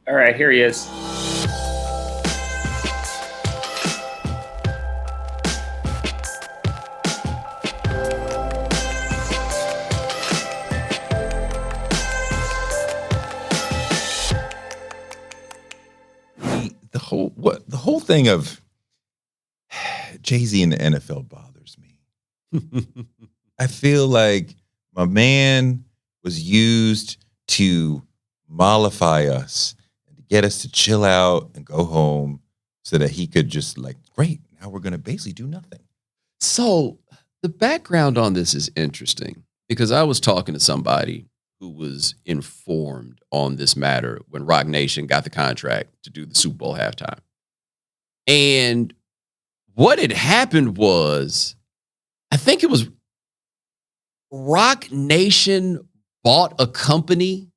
All right, here he is. The whole thing of Jay-Z in the NFL bothers me. I feel like my man was used to mollify us and to get us to chill out and go home so that he could just great, now we're going to basically do nothing. So the background on this is interesting because I was talking to somebody who was informed on this matter when Roc Nation got the contract to do the Super Bowl halftime. And what had happened was, I think it was Roc Nation bought a company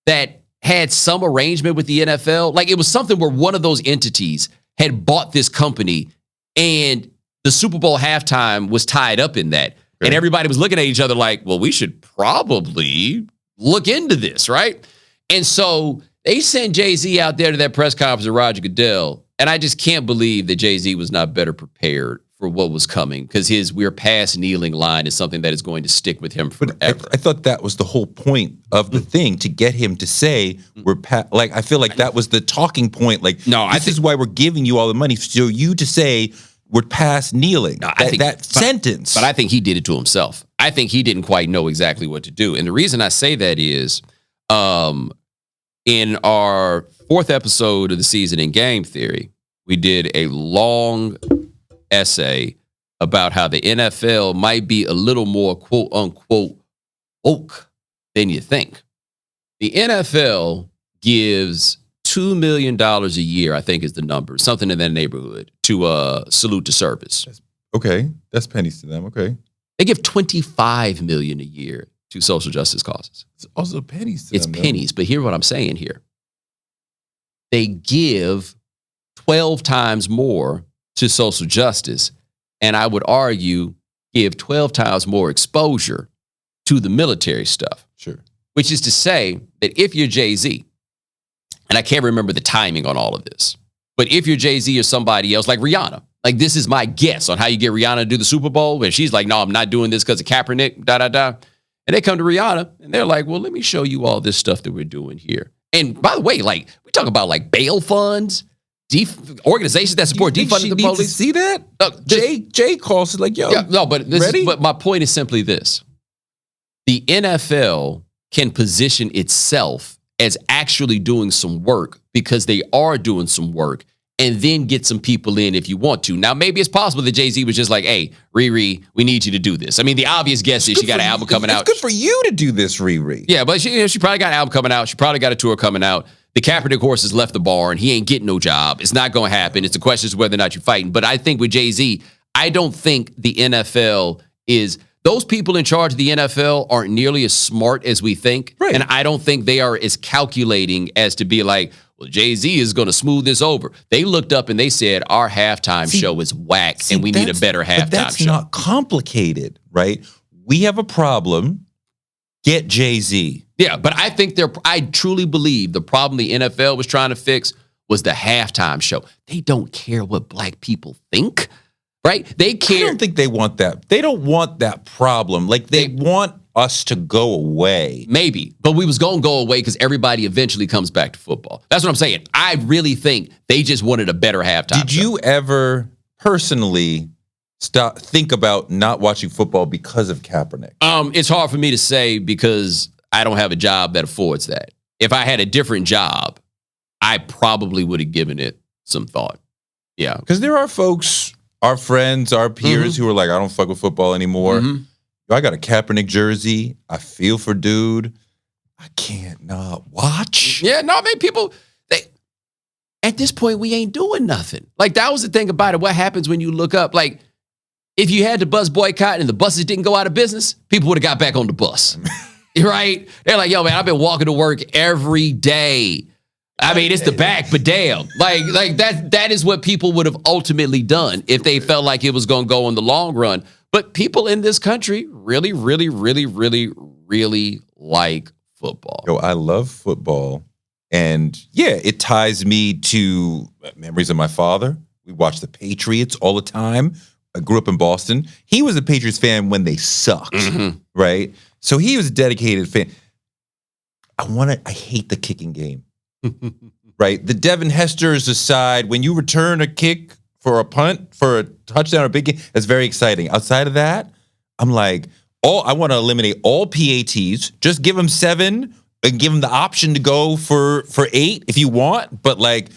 that had some arrangement with the NFL. Like it was something where one of those entities had bought this company and the Super Bowl halftime was tied up in that. Okay. And everybody was looking at each other like, well, we should probably look into this, right? And so they sent Jay-Z out there to that press conference with Roger Goodell. And I just can't believe that Jay-Z was not better prepared for what was coming because his "we're past kneeling" line is something that is going to stick with him forever. But I thought that was the whole point of the thing, to get him to say we're past. I feel like that was the talking point. This is why we're giving you all the money, so you to say we're past kneeling. No, sentence. But I think he did it to himself. I think he didn't quite know exactly what to do. And the reason I say that is in our 4th episode of the season in Game Theory, we did a long essay about how the NFL might be a little more quote unquote woke than you think. The NFL gives $2 million a year, I think is the number, something in that neighborhood, to salute to service. Okay, that's pennies to them. Okay, they give $25 million a year to social justice causes. It's also pennies to them. It's pennies, but hear what I'm saying here. They give 12 times more to social justice, and I would argue give 12 times more exposure to the military stuff. Sure. Which is to say that if you're Jay-Z, and I can't remember the timing on all of this, but if you're Jay-Z or somebody else, like Rihanna, like this is my guess on how you get Rihanna to do the Super Bowl, and she's like, no, I'm not doing this because of Kaepernick, And they come to Rihanna, and they're like, well, let me show you all this stuff that we're doing here. And by the way, we talk about bail funds, organizations that support defunding the police. To see that? Jay calls it yo. Yeah, no, but but my point is simply this: the NFL can position itself as actually doing some work because they are doing some work, and then get some people in if you want to. Now, maybe it's possible that Jay-Z was just like, hey, Riri, we need you to do this. I mean, the obvious guess is she got an album coming out. It's good for you to do this, Riri. Yeah, but she probably got an album coming out. She probably got a tour coming out. The Kaepernick horse has left the barn. He ain't getting no job. It's not going to happen. It's a question of whether or not you're fighting. But I think with Jay-Z, I don't think the NFL is... Those people in charge of the NFL aren't nearly as smart as we think. Right. And I don't think they are as calculating as to be like, well, Jay-Z is going to smooth this over. They looked up and they said, our halftime show is whack and we need a better halftime show. But that's not complicated, right? We have a problem. Get Jay-Z. Yeah, but I truly believe the problem the NFL was trying to fix was the halftime show. They don't care what black people think, right? They care. I don't think they want that. They don't want that problem. They want us to go away. Maybe, but we was going to go away because everybody eventually comes back to football. That's what I'm saying. I really think they just wanted a better halftime show. Did you ever personally think about not watching football because of Kaepernick? It's hard for me to say because I don't have a job that affords that. If I had a different job, I probably would have given it some thought. Yeah. Because there are folks, our friends, our peers who are like, I don't fuck with football anymore. I got a Kaepernick jersey. I feel for dude. I can't not watch. Yeah, no, I mean, people, at this point, we ain't doing nothing. That was the thing about it. What happens when you look up, if you had the bus boycott and the buses didn't go out of business, people would have got back on the bus. Right? They're like, yo, man, I've been walking to work every day. I mean, it's the back, but damn. That is what people would have ultimately done if they felt like it was going to go in the long run. But people in this country really, really, really, really, really like football. Yo, I love football. And yeah, it ties me to memories of my father. We watched the Patriots all the time. I grew up in Boston. He was a Patriots fan when they sucked, right? So he was a dedicated fan. I hate the kicking game, right? The Devin Hesters aside, when you return a kick for a punt, for a touchdown or a big game, that's very exciting. Outside of that, I'm like, I want to eliminate all PATs. Just give them 7 and give them the option to go for 8 if you want. But like,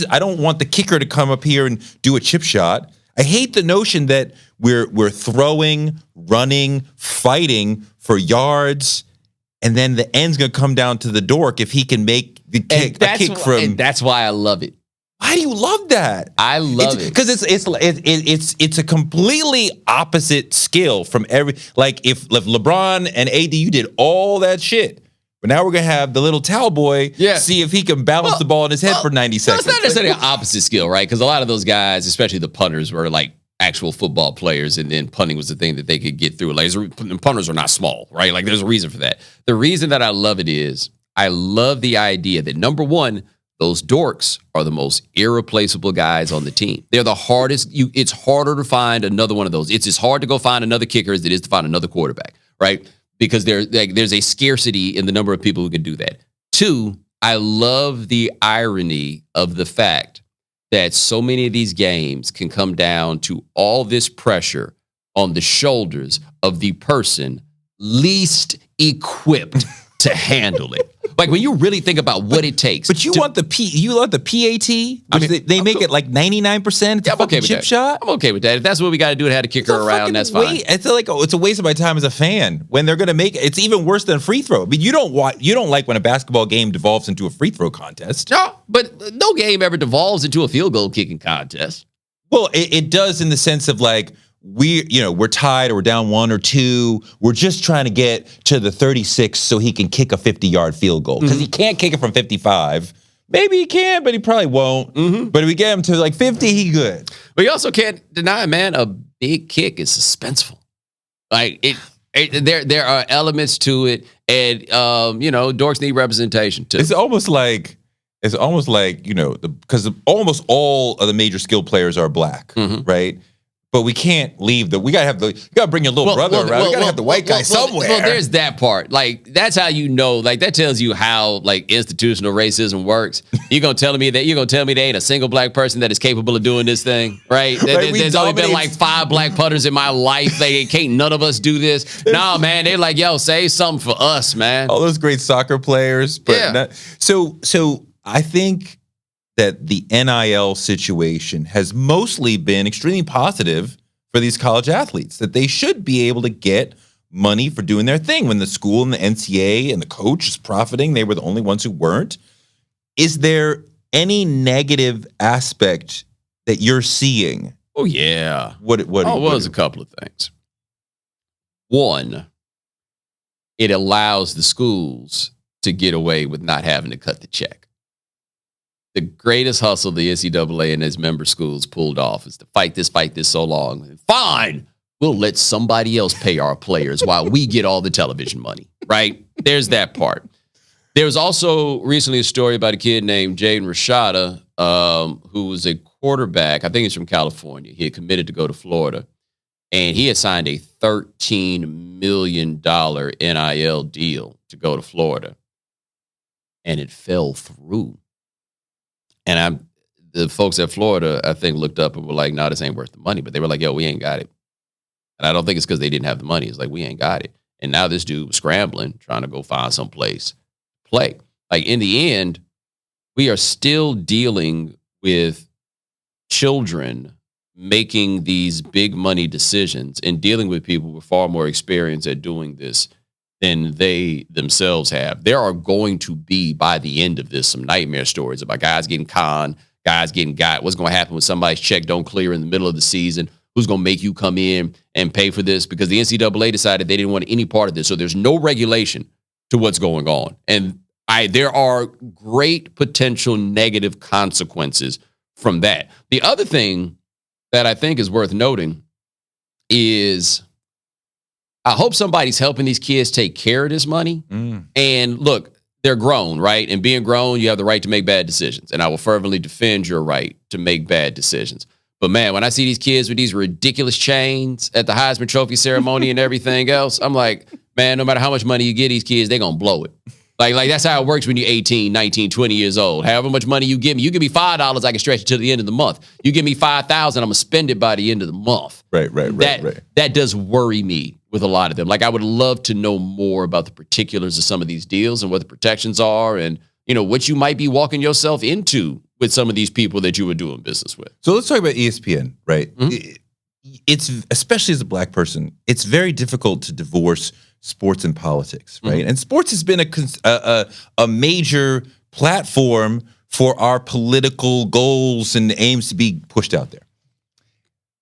I don't want the kicker to come up here and do a chip shot. I hate the notion that we're throwing, running, fighting for yards, and then the end's gonna come down to the dork if he can make the kick. And that's why I love it. Why do you love that? I love it because it's a completely opposite skill from every. Like if LeBron and AD, you did all that shit. But now we're going to have the little towel boy see if he can balance the ball in his head for 90 seconds. It's not necessarily an opposite skill, right? Because a lot of those guys, especially the punters, were like actual football players, and then punting was the thing that they could get through. Like, punters are not small, right? Like, there's a reason for that. The reason that I love it is I love the idea that, number one, those dorks are the most irreplaceable guys on the team. They're the hardest. It's harder to find another one of those. It's as hard to go find another kicker as it is to find another quarterback, right? Because there's a scarcity in the number of people who can do that. 2, I love the irony of the fact that so many of these games can come down to all this pressure on the shoulders of the person least equipped to handle it. Like when you really think about what it takes. But you want the PAT, which they make it like 99%. It's I'm okay with chip that. shot. I'm okay with that. If that's what we got to do to have a kicker around, that's fine. It's like it's a waste of my time as a fan when they're going to make it. It's even worse than free throw. I mean, you don't like when a basketball game devolves into a free throw contest. No, but no game ever devolves into a field goal kicking contest. Well, it does in the sense of like, we're tied or we're down 1 or 2. We're just trying to get to the 36 so he can kick a 50-yard field goal because he can't kick it from 55. Maybe he can, but he probably won't. But if we get him to like 50, he good. But you also can't deny, man, a big kick is suspenseful. Like there are elements to it, and dorks need representation too. It's almost like because almost all of the major skill players are black, right? But we can't leave you gotta bring your little brother around. You gotta have the white guy somewhere. Well, there's that part. Like, that's how that tells you how like institutional racism works. You're gonna tell me there ain't a single black person that is capable of doing this thing, right? There's only been like 5 black punters in my life. Can't none of us do this. Nah, man, they're like, yo, say something for us, man. All those great soccer players. But so I think that the NIL situation has mostly been extremely positive for these college athletes, that they should be able to get money for doing their thing. When the school and the NCAA and the coach is profiting, they were the only ones who weren't. Is there any negative aspect that you're seeing? Oh, yeah. There's a couple of things. One, it allows the schools to get away with not having to cut the check. The greatest hustle the NCAA and its member schools pulled off is to fight this so long. Fine, we'll let somebody else pay our players while we get all the television money, right? There's that part. There was also recently a story about a kid named Jaden Rashada, who was a quarterback. I think he's from California. He had committed to go to Florida, and he had signed a $13 million NIL deal to go to Florida, and it fell through. And the folks at Florida, I think, looked up and were like, no, this ain't worth the money. But they were like, yo, we ain't got it. And I don't think it's because they didn't have the money. It's like, we ain't got it. And now this dude was scrambling, trying to go find some place to play. Like, in the end, we are still dealing with children making these big money decisions and dealing with people with far more experience at doing this than they themselves have. There are going to be, by the end of this, some nightmare stories about guys getting conned, guys getting got. What's going to happen when somebody's check don't clear in the middle of the season? Who's going to make you come in and pay for this? Because the NCAA decided they didn't want any part of this. So there's no regulation to what's going on. And there are great potential negative consequences from that. The other thing that I think is worth noting is I hope somebody's helping these kids take care of this money. And look, they're grown, right? And being grown, you have the right to make bad decisions. And I will fervently defend your right to make bad decisions. But man, when I see these kids with these ridiculous chains at the Heisman Trophy ceremony and everything else, I'm like, man, no matter how much money you give these kids, they're going to blow it. Like that's how it works when you're 18, 19, 20 years old. However much money you give me $5, I can stretch it to the end of the month. You give me $5,000, I'm going to spend it by the end of the month. Right. That does worry me with a lot of them. Like I would love to know more about the particulars of some of these deals and what the protections are and, what you might be walking yourself into with some of these people that you were doing business with. So let's talk about ESPN, right? Mm-hmm. It's, especially as a black person, it's very difficult to divorce sports and politics, right? Mm-hmm. And sports has been a major platform for our political goals and aims to be pushed out there.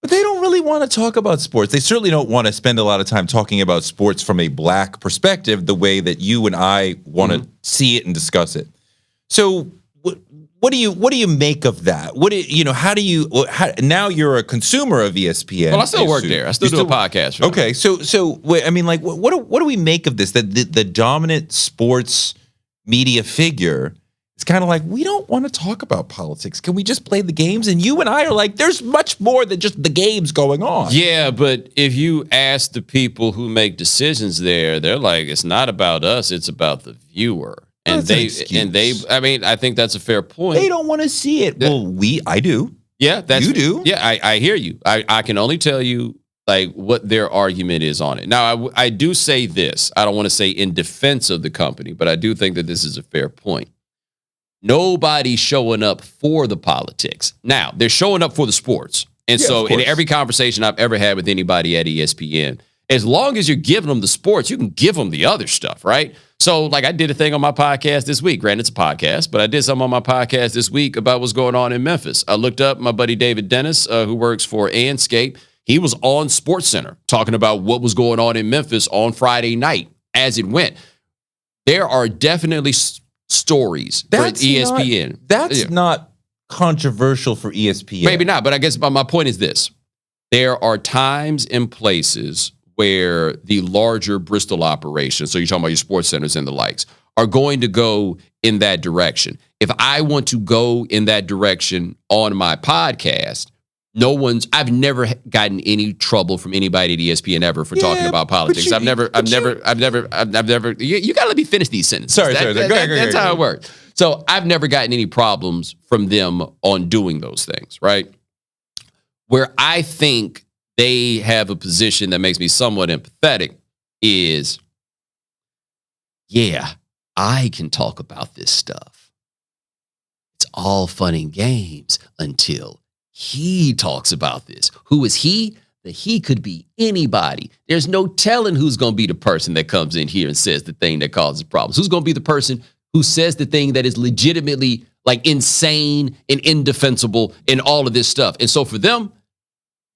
But they don't really want to talk about sports. They certainly don't want to spend a lot of time talking about sports from a black perspective, the way that you and I want to see it and discuss it. So what do you make of that? Now you're a consumer of ESPN. Well, I still work there. I still do a podcast. Okay. So I mean, like, what do we make of this? That the dominant sports media figure is kind of like, we don't want to talk about politics. Can we just play the games? And you and I are like, there's much more than just the games going on. Yeah, but if you ask the people who make decisions there, they're like, it's not about us, it's about the viewer. And I mean, I think that's a fair point. They don't want to see it. Well, I do. Yeah, you do. Yeah, I hear you. I can only tell you like what their argument is on it. Now, I do say this. I don't want to say in defense of the company, but I do think that this is a fair point. Nobody's showing up for the politics. Now, they're showing up for the sports. And so in every conversation I've ever had with anybody at ESPN, as long as you're giving them the sports, you can give them the other stuff, right? So, like, I did a thing on my podcast this week. Granted, it's a podcast, but I did something on my podcast this week about what's going on in Memphis. I looked up my buddy David Dennis, who works for Anscape. He was on SportsCenter talking about what was going on in Memphis on Friday night as it went. There are definitely stories for ESPN. That's not controversial for ESPN. Maybe not, but I guess my point is this. There are times and places where the larger Bristol operations, so you're talking about your sports centers and the likes, are going to go in that direction. If I want to go in that direction on my podcast, I've never gotten any trouble from anybody at ESPN ever for talking about politics. I've never, you gotta let me finish these sentences. Sorry. Go ahead. That's how it works. So I've never gotten any problems from them on doing those things, right? Where I think they have a position that makes me somewhat empathetic is, yeah, I can talk about this stuff. It's all fun and games until he talks about this. Who is he? That he could be anybody. There's no telling who's going to be the person that comes in here and says the thing that causes problems. Who's going to be the person who says the thing that is legitimately like insane and indefensible and all of this stuff. And so for them,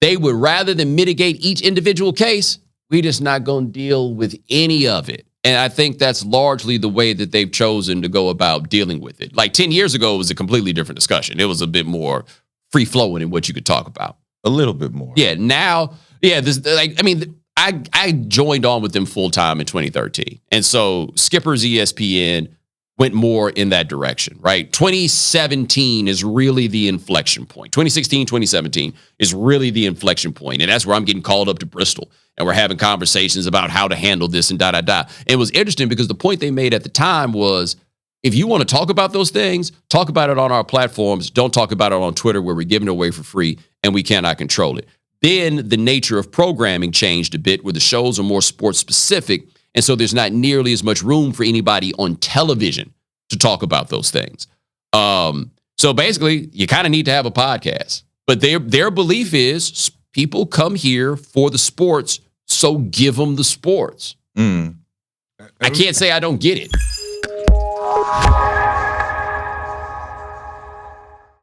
they would rather than mitigate each individual case, we're just not going to deal with any of it. And I think that's largely the way that they've chosen to go about dealing with it. Like 10 years ago, it was a completely different discussion. It was a bit more free-flowing in what you could talk about. A little bit more. Yeah, now, I joined on with them full-time in 2013. And so Skipper's ESPN went more in that direction, right? 2017 is really the inflection point. 2016, 2017 is really the inflection point. And that's where I'm getting called up to Bristol. And we're having conversations about how to handle this and da-da-da. It was interesting because the point they made at the time was, if you want to talk about those things, talk about it on our platforms. Don't talk about it on Twitter where we're giving it away for free and we cannot control it. Then the nature of programming changed a bit where the shows are more sports specific. And so there's not nearly as much room for anybody on television to talk about those things. So basically, you kind of need to have a podcast. But their belief is people come here for the sports, so give them the sports. I can't say I don't get it.